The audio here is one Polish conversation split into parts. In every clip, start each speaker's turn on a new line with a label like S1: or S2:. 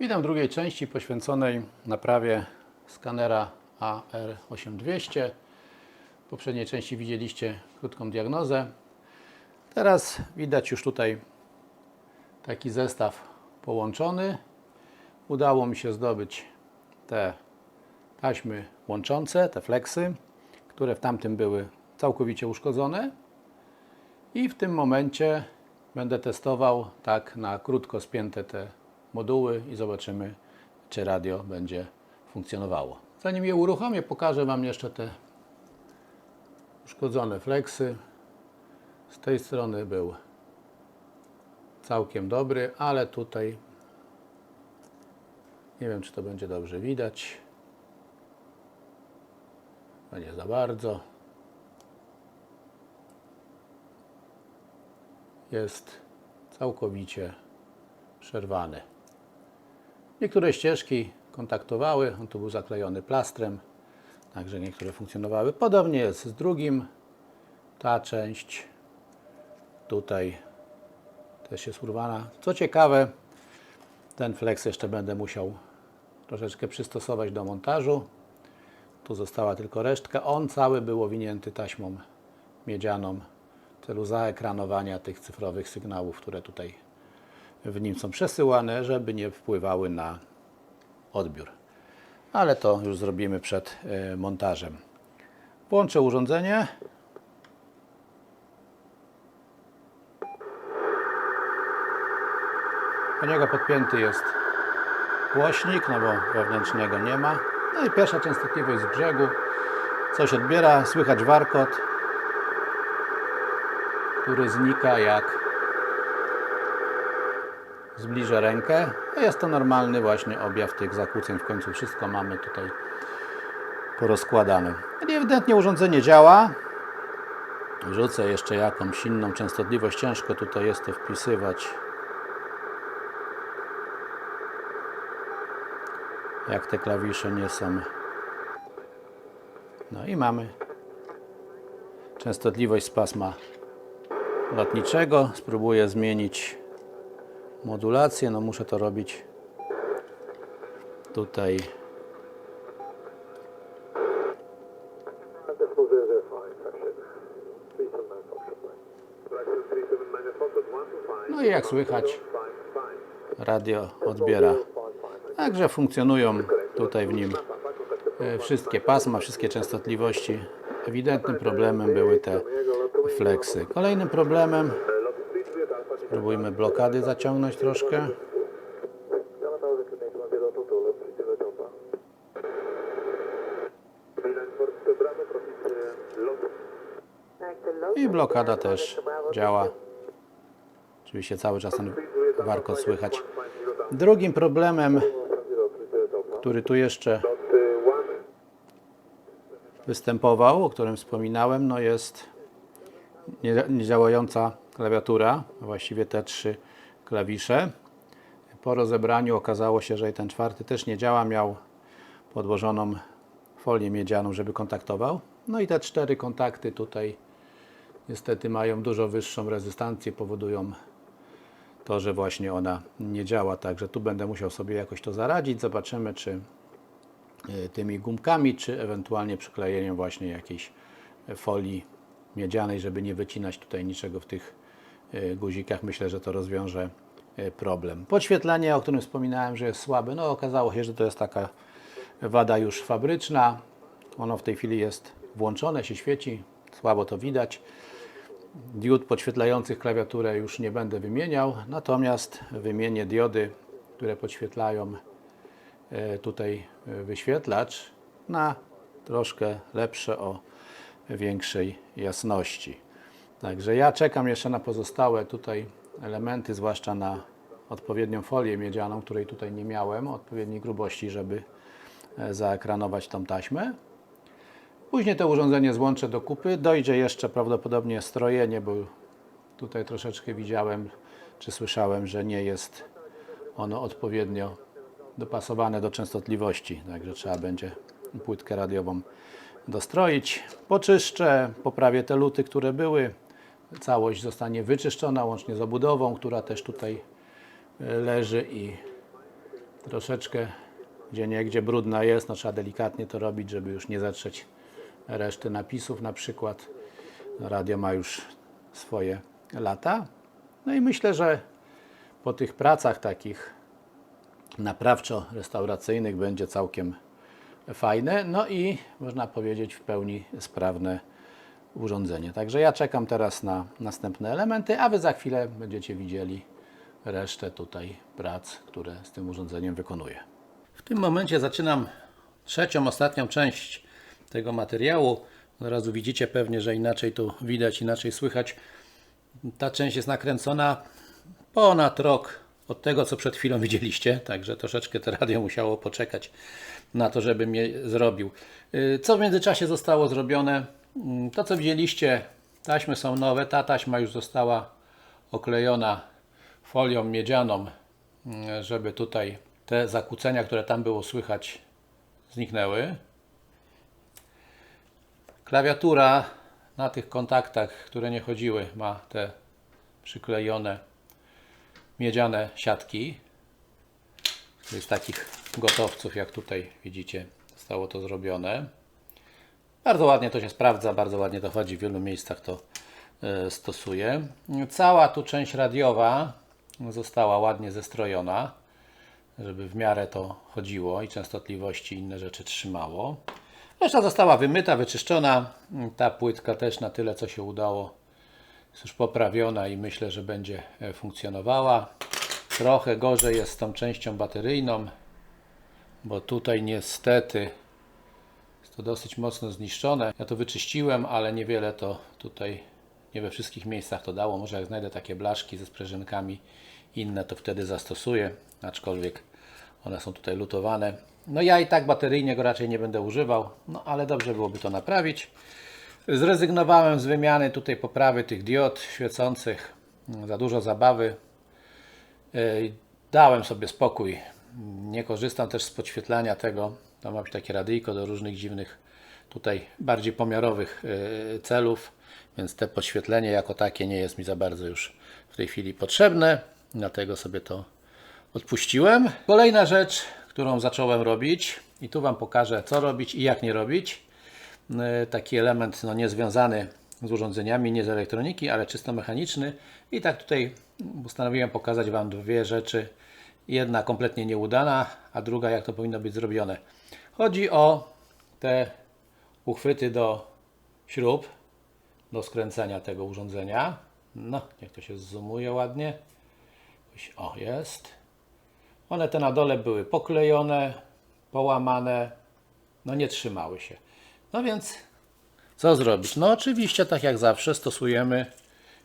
S1: Witam w drugiej części poświęconej naprawie skanera AR8200. W poprzedniej części widzieliście krótką diagnozę. Teraz widać już tutaj taki zestaw połączony. Udało mi się zdobyć te taśmy łączące, te fleksy, które w tamtym były całkowicie uszkodzone. I w tym momencie będę testował tak na krótko spięte te moduły i zobaczymy, czy radio będzie funkcjonowało. Zanim je uruchomię, pokażę Wam jeszcze te uszkodzone fleksy. Z tej strony był całkiem dobry, ale tutaj nie wiem, czy to będzie dobrze widać. No nie za bardzo. Jest całkowicie przerwany. Niektóre ścieżki kontaktowały, on tu był zaklejony plastrem, także niektóre funkcjonowały. Podobnie jest z drugim. Ta część tutaj też jest urwana. Co ciekawe, ten flex jeszcze będę musiał troszeczkę przystosować do montażu. Tu została tylko resztka. On cały był owinięty taśmą miedzianą w celu zaekranowania tych cyfrowych sygnałów, które tutaj w nim są przesyłane, żeby nie wpływały na odbiór. Ale to już zrobimy przed montażem. Włączę urządzenie. Do niego podpięty jest głośnik, no bo wewnętrznego nie ma. No i pierwsza częstotliwość z brzegu. Coś odbiera, słychać warkot, który znika jak zbliżę rękę. Jest to normalny właśnie objaw tych zakłóceń. W końcu wszystko mamy tutaj porozkładane. I ewidentnie urządzenie działa. Wrzucę jeszcze jakąś inną częstotliwość. Ciężko tutaj jest to wpisywać. Jak te klawisze nie są. No i mamy częstotliwość z pasma lotniczego. Spróbuję zmienić modulację. No muszę to robić tutaj. No i jak słychać, radio odbiera. Także funkcjonują tutaj w nim wszystkie pasma, wszystkie częstotliwości. Ewidentnym problemem były te fleksy. Kolejnym problemem, spróbujmy blokady zaciągnąć troszkę. I blokada też działa. Oczywiście cały czas ten warkot słychać. Drugim problemem, który tu jeszcze występował, o którym wspominałem, no jest niedziałająca klawiatura, właściwie te trzy klawisze. Po rozebraniu okazało się, że i ten czwarty też nie działa, miał podłożoną folię miedzianą, żeby kontaktował. No i te cztery kontakty tutaj niestety mają dużo wyższą rezystancję, powodują to, że właśnie ona nie działa. Także tu będę musiał sobie jakoś to zaradzić. Zobaczymy, czy tymi gumkami, czy ewentualnie przyklejeniem właśnie jakiejś folii miedzianej, żeby nie wycinać tutaj niczego w tych guzikach. Myślę, że to rozwiąże problem. Podświetlenie, o którym wspominałem, że jest słabe, no okazało się, że to jest taka wada już fabryczna. Ono w tej chwili jest włączone, się świeci, słabo to widać. Diod podświetlających klawiaturę już nie będę wymieniał, natomiast wymienię diody, które podświetlają tutaj wyświetlacz na troszkę lepsze, o większej jasności. Także ja czekam jeszcze na pozostałe tutaj elementy, zwłaszcza na odpowiednią folię miedzianą, której tutaj nie miałem, odpowiedniej grubości, żeby zaekranować tą taśmę. Później to urządzenie złączę do kupy. Dojdzie jeszcze prawdopodobnie strojenie, bo tutaj troszeczkę widziałem, czy słyszałem, że nie jest ono odpowiednio dopasowane do częstotliwości. Także trzeba będzie płytkę radiową dostroić. Poczyszczę, poprawię te luty, które były. Całość zostanie wyczyszczona łącznie z obudową, która też tutaj leży, i troszeczkę gdzieniegdzie brudna jest, no trzeba delikatnie to robić, żeby już nie zetrzeć reszty napisów na przykład. Radio ma już swoje lata. No i myślę, że po tych pracach takich naprawczo-restauracyjnych będzie całkiem fajne, no i można powiedzieć w pełni sprawne urządzenie. Także ja czekam teraz na następne elementy, a Wy za chwilę będziecie widzieli resztę tutaj prac, które z tym urządzeniem wykonuję. W tym momencie zaczynam trzecią, ostatnią część tego materiału. Od razu widzicie pewnie, że inaczej tu widać, inaczej słychać. Ta część jest nakręcona ponad rok od tego, co przed chwilą widzieliście, także troszeczkę to radio musiało poczekać na to, żebym je zrobił. Co w międzyczasie zostało zrobione? To, co widzieliście, taśmy są nowe, ta taśma już została oklejona folią miedzianą, żeby tutaj te zakłócenia, które tam było słychać, zniknęły. Klawiatura na tych kontaktach, które nie chodziły, ma te przyklejone miedziane siatki. Z takich gotowców, jak tutaj widzicie, zostało to zrobione. Bardzo ładnie to się sprawdza, bardzo ładnie to chodzi, w wielu miejscach to stosuję. Cała tu część radiowa została ładnie zestrojona, żeby w miarę to chodziło i częstotliwości i inne rzeczy trzymało. Reszta została wymyta, wyczyszczona. Ta płytka też na tyle, co się udało, jest już poprawiona i myślę, że będzie funkcjonowała. Trochę gorzej jest z tą częścią bateryjną, bo tutaj niestety jest to dosyć mocno zniszczone. Ja to wyczyściłem, ale niewiele to tutaj, nie we wszystkich miejscach to dało. Może jak znajdę takie blaszki ze sprężynkami inne, to wtedy zastosuję, aczkolwiek one są tutaj lutowane. No ja i tak bateryjnie go raczej nie będę używał, no ale dobrze byłoby to naprawić. Zrezygnowałem z wymiany tutaj poprawy tych diod świecących, za dużo zabawy. Dałem sobie spokój, nie korzystam też z podświetlania tego. To ma być takie radyjko do różnych dziwnych, tutaj bardziej pomiarowych celów, więc te podświetlenie jako takie nie jest mi za bardzo już w tej chwili potrzebne, dlatego sobie to odpuściłem. Kolejna rzecz, którą zacząłem robić i tu Wam pokażę, co robić i jak nie robić. Taki element niezwiązany z urządzeniami, nie z elektroniki, ale czysto mechaniczny. I tak tutaj postanowiłem pokazać Wam dwie rzeczy. Jedna kompletnie nieudana, a druga jak to powinno być zrobione. Chodzi o te uchwyty do śrub, do skręcenia tego urządzenia. No, niech to się zoomuje ładnie. O, jest. One te na dole były poklejone, połamane, no nie trzymały się. No więc co zrobić? No oczywiście tak jak zawsze stosujemy,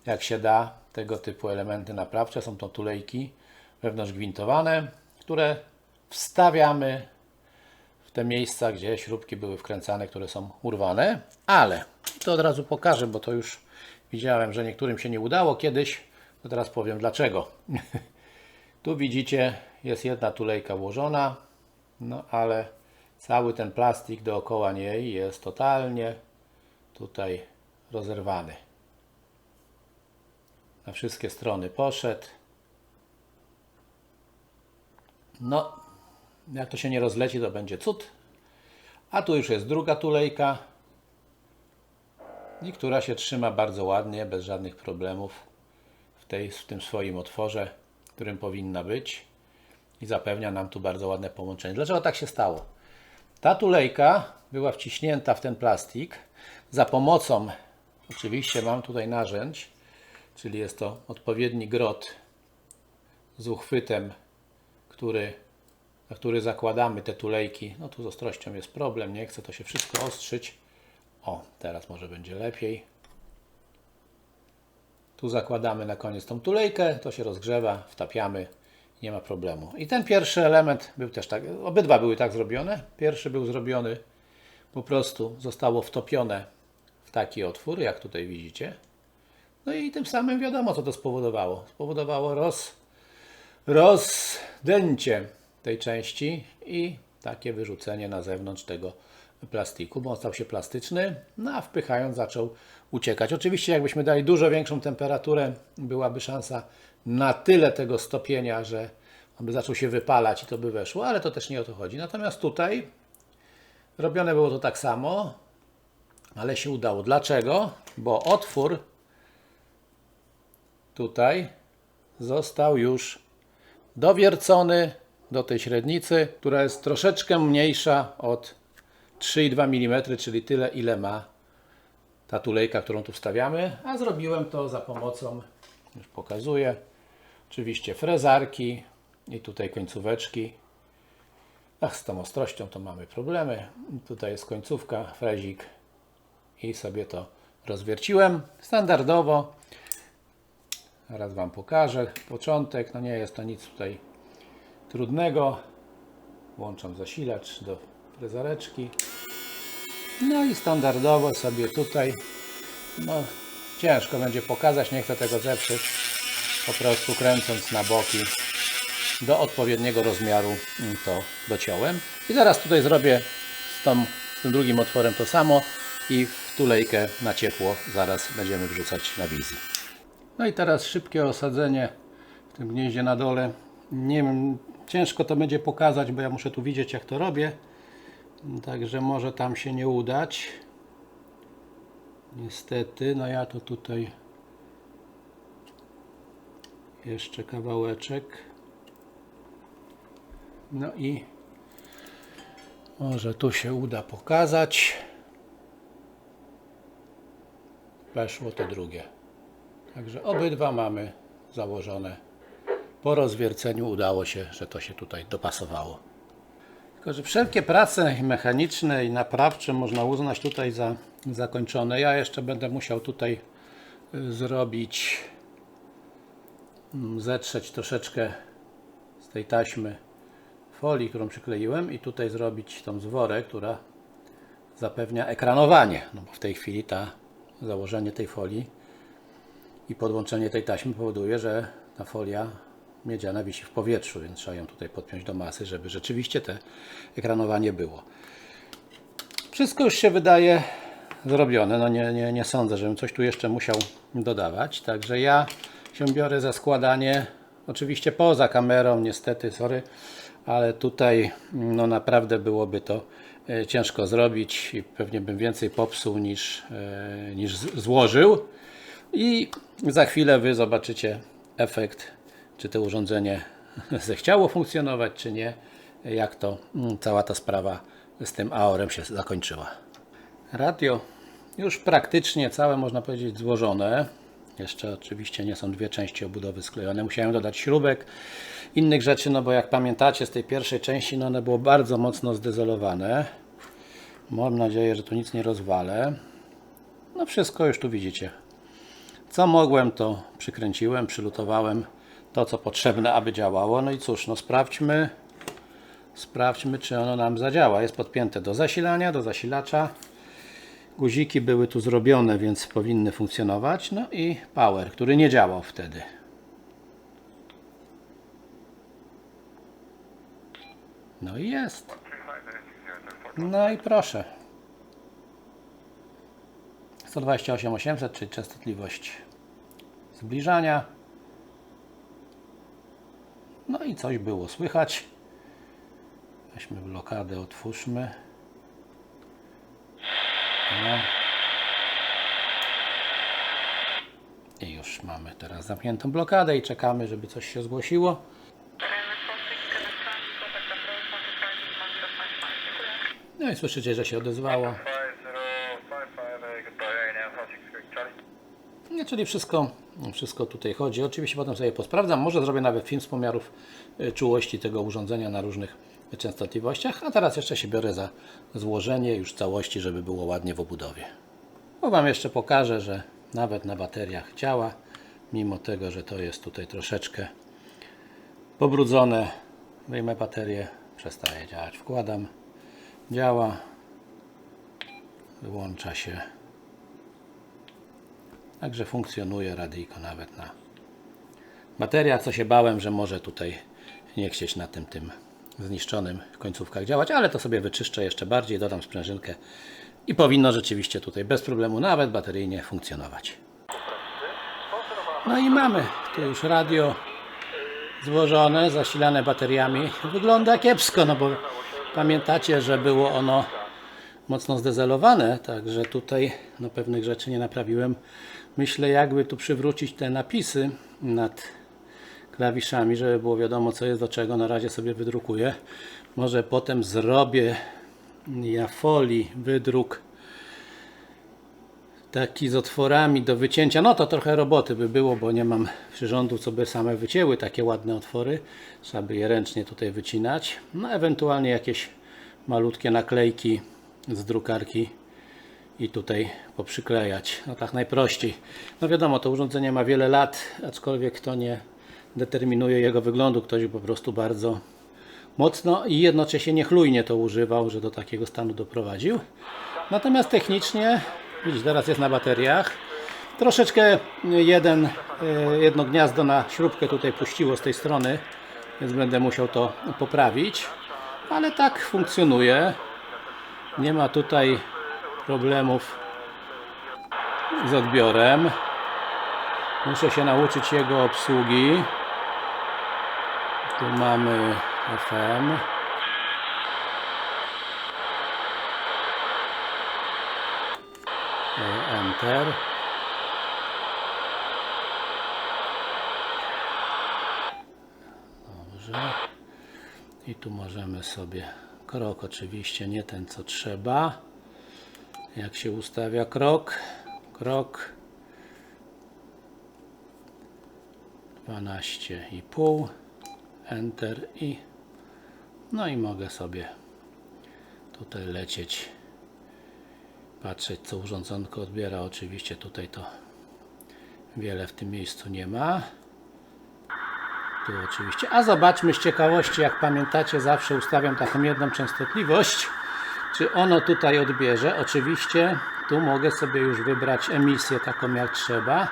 S1: jak się da, tego typu elementy naprawcze. Są to tulejki wewnątrz gwintowane, które wstawiamy w te miejsca, gdzie śrubki były wkręcane, które są urwane. Ale to od razu pokażę, bo to już widziałem, że niektórym się nie udało kiedyś. To teraz powiem dlaczego. Tu widzicie, jest jedna tulejka włożona, no ale cały ten plastik dookoła niej jest totalnie tutaj rozerwany. Na wszystkie strony poszedł. No, jak to się nie rozleci, to będzie cud. A tu już jest druga tulejka i która się trzyma bardzo ładnie, bez żadnych problemów w tym swoim otworze, którym powinna być i zapewnia nam tu bardzo ładne połączenie. Dlaczego tak się stało? Ta tulejka była wciśnięta w ten plastik za pomocą, oczywiście mam tutaj narzędź, czyli jest to odpowiedni grot z uchwytem, na który zakładamy te tulejki. No tu z ostrością jest problem, nie chcę to się wszystko ostrzyć. O, teraz może będzie lepiej. Tu zakładamy na koniec tą tulejkę, to się rozgrzewa, wtapiamy, nie ma problemu. I ten pierwszy element był też tak, obydwa były tak zrobione. Pierwszy był zrobiony, po prostu zostało wtopione w taki otwór, jak tutaj widzicie. No i tym samym wiadomo, co to spowodowało. Spowodowało rozdęcie tej części i takie wyrzucenie na zewnątrz tego plastiku, bo on stał się plastyczny, no a wpychając zaczął uciekać. Oczywiście jakbyśmy dali dużo większą temperaturę, byłaby szansa na tyle tego stopienia, że aby zaczął się wypalać i to by weszło, ale to też nie o to chodzi. Natomiast tutaj robione było to tak samo, ale się udało. Dlaczego? Bo otwór tutaj został już dowiercony do tej średnicy, która jest troszeczkę mniejsza od 3,2 mm, czyli tyle, ile ma ta tulejka, którą tu wstawiamy, a zrobiłem to za pomocą, już pokazuję, oczywiście frezarki i tutaj końcóweczki. Ach, z tą ostrością to mamy problemy. Tutaj jest końcówka, frezik i sobie to rozwierciłem standardowo. Zaraz Wam pokażę początek, no nie jest to nic tutaj trudnego. Włączam zasilacz do frezareczki. No i standardowo sobie tutaj, no ciężko będzie pokazać, nie chcę tego zepsuć, po prostu kręcąc na boki do odpowiedniego rozmiaru to dociąłem. I zaraz tutaj zrobię z tym drugim otworem to samo i w tulejkę na ciepło zaraz będziemy wrzucać na wizji. No i teraz szybkie osadzenie w tym gnieździe na dole. Nie wiem, ciężko to będzie pokazać, bo ja muszę tu widzieć, jak to robię. Także może tam się nie udać. Niestety, no ja to tutaj jeszcze kawałeczek. No i może tu się uda pokazać. Weszło to drugie. Także obydwa mamy założone. Po rozwierceniu udało się, że to się tutaj dopasowało. Tylko że wszelkie prace mechaniczne i naprawcze można uznać tutaj za zakończone. Ja jeszcze będę musiał tutaj zrobić, zetrzeć troszeczkę z tej taśmy folii, którą przykleiłem, i tutaj zrobić tą zworę, która zapewnia ekranowanie. No bo w tej chwili założenie tej folii i podłączenie tej taśmy powoduje, że ta folia miedziana wisi w powietrzu, więc trzeba ją tutaj podpiąć do masy, żeby rzeczywiście te ekranowanie było. Wszystko już się wydaje zrobione. No nie sądzę, żebym coś tu jeszcze musiał dodawać. Także ja się biorę za składanie, oczywiście poza kamerą, niestety, sorry, ale tutaj no naprawdę byłoby to ciężko zrobić i pewnie bym więcej popsuł niż złożył. I za chwilę Wy zobaczycie efekt, czy to urządzenie zechciało funkcjonować, czy nie, jak to cała ta sprawa z tym AOR-em się zakończyła. Radio już praktycznie całe, można powiedzieć, złożone. Jeszcze oczywiście nie są dwie części obudowy sklejone. Musiałem dodać śrubek, innych rzeczy, no bo jak pamiętacie z tej pierwszej części, no one było bardzo mocno zdezolowane. Mam nadzieję, że tu nic nie rozwalę. No wszystko już tu widzicie. Co mogłem, to przykręciłem, przylutowałem to, co potrzebne, aby działało. No i cóż, no sprawdźmy, czy ono nam zadziała. Jest podpięte do zasilania, do zasilacza. Guziki były tu zrobione, więc powinny funkcjonować. No i power, który nie działał wtedy. No i jest. No i proszę. 128 800, czyli częstotliwość zbliżania. No i coś było słychać. Weźmy blokadę, otwórzmy. No. I już mamy teraz zamkniętą blokadę i czekamy, żeby coś się zgłosiło. No i słyszycie, że się odezwało. No, czyli wszystko tutaj chodzi. Oczywiście potem sobie posprawdzam. Może zrobię nawet film z pomiarów czułości tego urządzenia na różnych częstotliwościach. A teraz jeszcze się biorę za złożenie już całości, żeby było ładnie w obudowie. Bo Wam jeszcze pokażę, że nawet na bateriach działa. Mimo tego, że to jest tutaj troszeczkę pobrudzone. Wyjmę baterię, przestaje działać. Wkładam. Działa. Wyłącza się. Także funkcjonuje radyjko nawet na bateriach, co się bałem, że może tutaj nie chcieć na tym zniszczonym końcówkach działać, ale to sobie wyczyszczę jeszcze bardziej, dodam sprężynkę i powinno rzeczywiście tutaj bez problemu nawet bateryjnie funkcjonować. No i mamy tu już radio złożone, zasilane bateriami. Wygląda kiepsko, no bo pamiętacie, że było ono mocno zdezelowane, także tutaj no, pewnych rzeczy nie naprawiłem. Myślę, jakby tu przywrócić te napisy nad klawiszami, żeby było wiadomo, co jest do czego. Na razie sobie wydrukuję. Może potem zrobię na folii wydruk taki z otworami do wycięcia. No to trochę roboty by było, bo nie mam przyrządów, co by same wycięły takie ładne otwory. Trzeba by je ręcznie tutaj wycinać. No ewentualnie jakieś malutkie naklejki z drukarki i tutaj poprzyklejać. No tak najprościej. No wiadomo, to urządzenie ma wiele lat, aczkolwiek to nie determinuje jego wyglądu. Ktoś po prostu bardzo mocno i jednocześnie niechlujnie to używał, że do takiego stanu doprowadził. Natomiast technicznie, widzisz, teraz jest na bateriach. Troszeczkę jedno gniazdo na śrubkę tutaj puściło z tej strony, więc będę musiał to poprawić. Ale tak funkcjonuje. Nie ma tutaj problemów z odbiorem. Muszę się nauczyć jego obsługi. Tu mamy FM. Enter. Dobrze. I tu możemy sobie krok, oczywiście nie ten, co trzeba. Jak się ustawia krok? Krok 12,5. Enter i no i mogę sobie tutaj lecieć, patrzeć, co urządzonko odbiera. Oczywiście tutaj to wiele w tym miejscu nie ma. Tu oczywiście. A zobaczmy z ciekawości, jak pamiętacie, zawsze ustawiam taką jedną częstotliwość, czy ono tutaj odbierze. Oczywiście tu mogę sobie już wybrać emisję taką jak trzeba,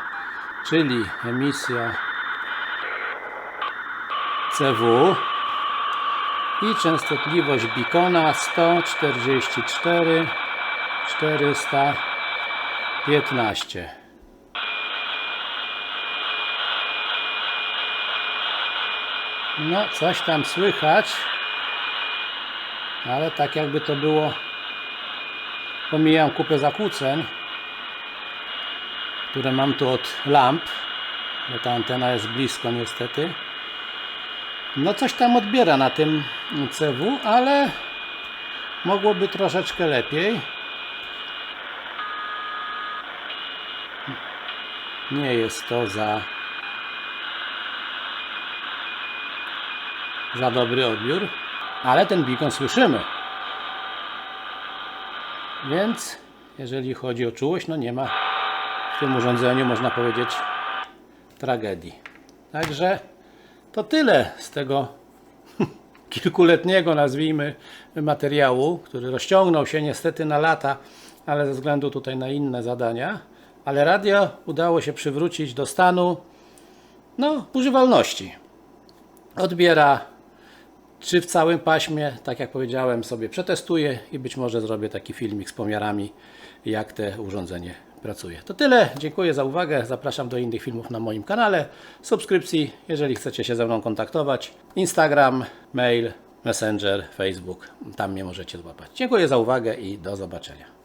S1: czyli emisja CW i częstotliwość beacona 144 415. No, coś tam słychać, ale tak jakby to było, pomijam kupę zakłóceń, które mam tu od lamp, bo ta antena jest blisko niestety. No coś tam odbiera na tym CW, ale mogłoby troszeczkę lepiej. Nie jest to za dobry odbiór, ale ten beacon słyszymy. Więc jeżeli chodzi o czułość, no nie ma w tym urządzeniu, można powiedzieć, tragedii. Także to tyle z tego kilkuletniego, nazwijmy, materiału, który rozciągnął się niestety na lata, ale ze względu tutaj na inne zadania. Ale radio udało się przywrócić do stanu no, używalności. Odbiera, czy w całym paśmie, tak jak powiedziałem, sobie przetestuję i być może zrobię taki filmik z pomiarami, jak te urządzenie pracuje. To tyle, dziękuję za uwagę, zapraszam do innych filmów na moim kanale, subskrypcji, jeżeli chcecie się ze mną kontaktować, Instagram, mail, Messenger, Facebook, tam mnie możecie złapać. Dziękuję za uwagę i do zobaczenia.